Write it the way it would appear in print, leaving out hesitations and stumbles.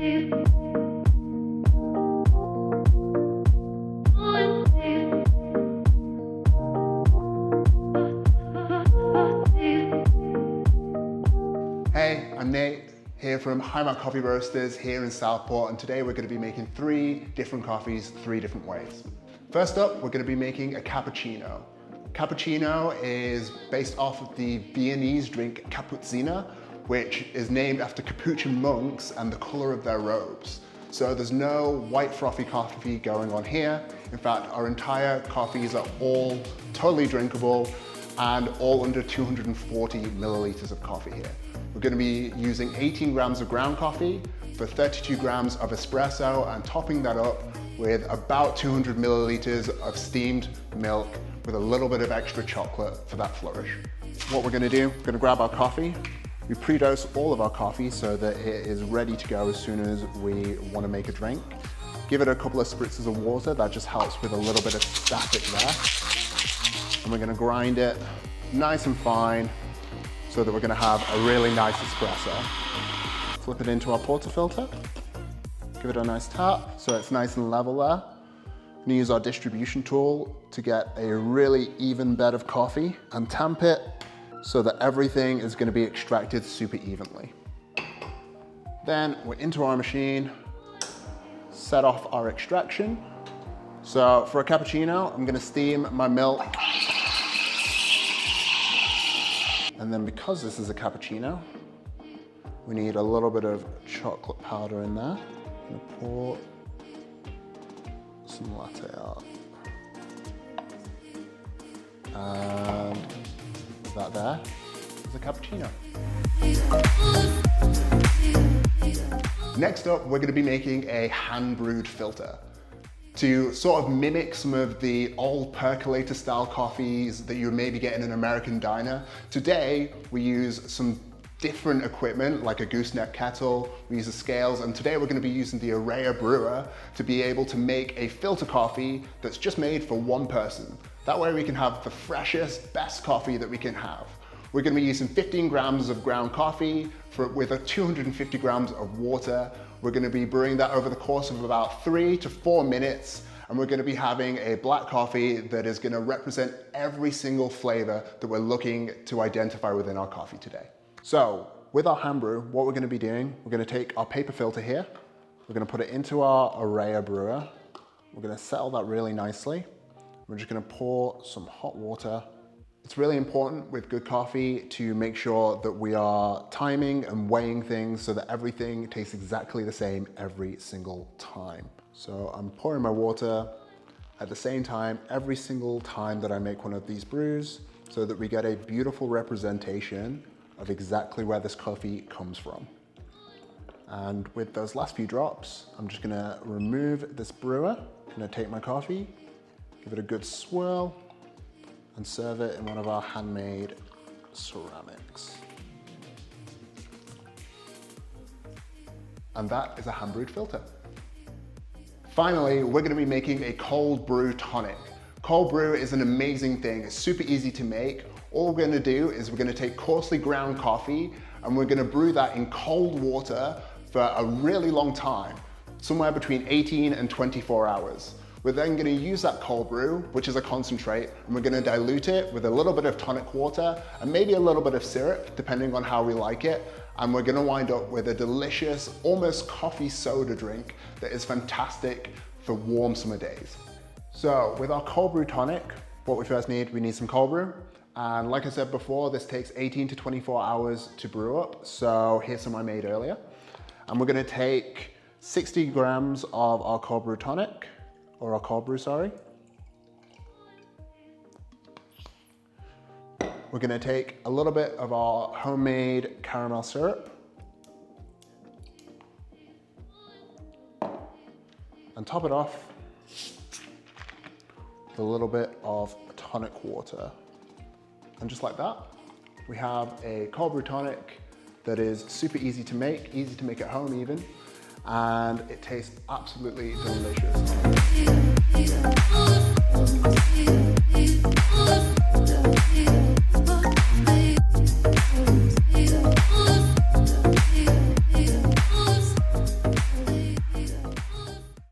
Hey, I'm Nate, here from Heimat Coffee Roasters here in Southport, and today we're going to be making 3 different coffees 3 different ways. First up, we're going to be making a cappuccino. Cappuccino is based off of the Viennese drink cappuccino, which is named after Capuchin monks and the color of their robes. So there's no white frothy coffee going on here. In fact, our entire coffees are all totally drinkable and all under 240 milliliters of coffee here. We're going to be using 18 grams of ground coffee for 32 grams of espresso and topping that up with about 200 milliliters of steamed milk with a little bit of extra chocolate for that flourish. What we're going to do, we're going to grab our coffee. We pre-dose all of our coffee so that it is ready to go as soon as we want to make a drink. Give it a couple of spritzes of water, that just helps with a little bit of static there. And we're going to grind it nice and fine so that we're going to have a really nice espresso. Flip it into our portafilter. Give it a nice tap so it's nice and level there. We're going to use our distribution tool to get a really even bed of coffee and tamp it so that everything is going to be extracted super evenly. Then we're into our machine, set off our extraction. So for a cappuccino, I'm going to steam my milk. And then because this is a cappuccino, we need a little bit of chocolate powder in there. I'm going to pour some latte art. And that there is a cappuccino. Next up, we're going to be making a hand-brewed filter. To sort of mimic some of the old percolator style coffees that you maybe get in an American diner, today we use some different equipment like a gooseneck kettle, we use the scales, and today we're going to be using the Araya brewer to be able to make a filter coffee that's just made for one person. That way we can have the freshest, best coffee that we can have. We're going to be using 15 grams of ground coffee with 250 grams of water. We're going to be brewing that over the course of about 3 to 4 minutes, and we're going to be having a black coffee that is going to represent every single flavor that we're looking to identify within our coffee today. So with our hand brew, what we're going to be doing, we're going to take our paper filter here, we're going to put it into our Araya brewer, we're going to settle that really nicely. We're just going to pour some hot water. It's really important with good coffee to make sure that we are timing and weighing things so that everything tastes exactly the same every single time. So I'm pouring my water at the same time every single time that I make one of these brews so that we get a beautiful representation of exactly where this coffee comes from. And with those last few drops, I'm just going to remove this brewer. I'm going to take my coffee, give it a good swirl, and serve it in one of our handmade ceramics. And that is a hand-brewed filter. Finally, we're going to be making a cold brew tonic. Cold brew is an amazing thing. It's super easy to make. All we're going to do is we're going to take coarsely ground coffee and we're going to brew that in cold water for a really long time, somewhere between 18 and 24 hours. We're then going to use that cold brew, which is a concentrate, and we're going to dilute it with a little bit of tonic water and maybe a little bit of syrup, depending on how we like it. And we're going to wind up with a delicious, almost coffee soda drink that is fantastic for warm summer days. So with our cold brew tonic, what we first need, we need some cold brew. And like I said before, this takes 18 to 24 hours to brew up. So here's some I made earlier. And we're going to take 60 grams of our cold brew tonic, or our cold brew, sorry. We're going to take a little bit of our homemade caramel syrup and top it off with a little bit of tonic water. And just like that, we have a cold brew tonic that is super easy to make at home even, and it tastes absolutely delicious.